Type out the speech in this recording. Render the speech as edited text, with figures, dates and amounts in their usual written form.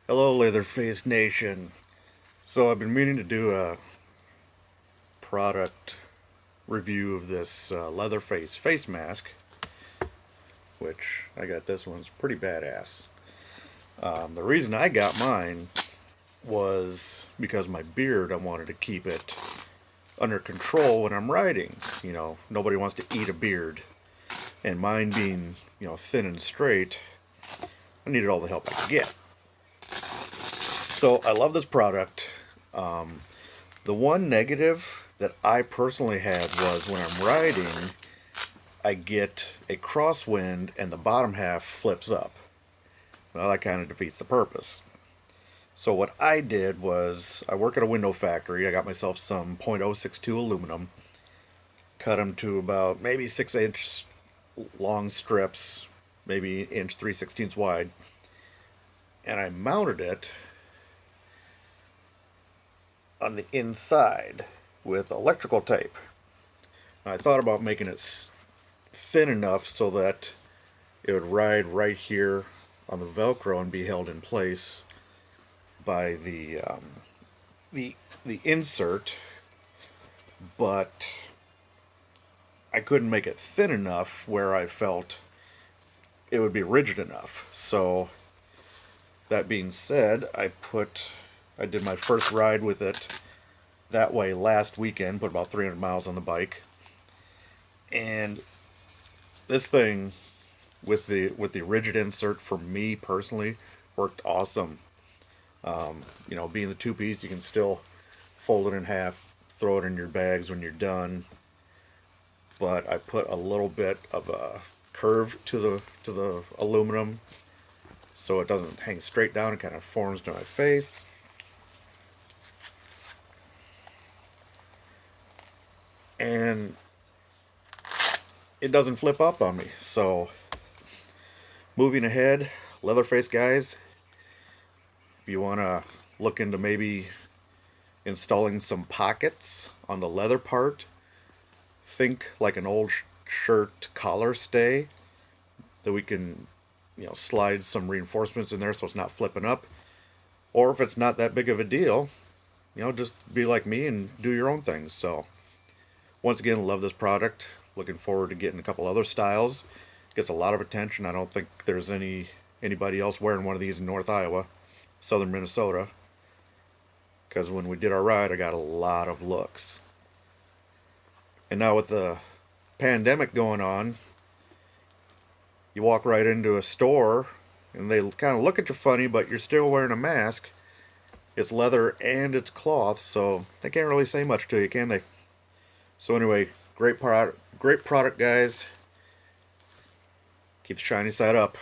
Hello, Leatherface Nation. So I've been meaning to do a product review of this Leatherface face mask, which I got this one's pretty badass. The reason I got mine was because my beard, I wanted to keep it under control when I'm riding. Nobody wants to eat a beard. And mine being, thin and straight, I needed all the help I could get. So I love this product. The one negative that I personally had was when I'm riding, I get a crosswind and the bottom half flips up. Well, that kind of defeats the purpose. So what I did was I work at a window factory. I got myself some .062 aluminum, cut them to about maybe 6-inch long strips, maybe inch 3/16 wide, and I mounted it on the inside with electrical tape. I thought about making it thin enough so that it would ride right here on the Velcro and be held in place by the insert, but I couldn't make it thin enough where I felt it would be rigid enough. So that being said, I did my first ride with it that way last weekend, put about 300 miles on the bike, and this thing with the rigid insert for me personally worked awesome. Being the two piece, you can still fold it in half, throw it in your bags when you're done. But I put a little bit of a curve to the aluminum so it doesn't hang straight down. It kind of forms to my face. And it doesn't flip up on me. So moving ahead, Leatherface guys, if you want to look into maybe installing some pockets on the leather part, think like an old shirt collar stay that we can, slide some reinforcements in there so it's not flipping up. Or if it's not that big of a deal, just be like me and do your own things. So once again, love this product. Looking forward to getting a couple other styles. Gets a lot of attention. I don't think there's anybody else wearing one of these in North Iowa, Southern Minnesota. Because when we did our ride, I got a lot of looks. And now with the pandemic going on, you walk right into a store and they kind of look at you funny, but you're still wearing a mask. It's leather and it's cloth, so they can't really say much to you, can they? So anyway, great product, guys. Keep the shiny side up.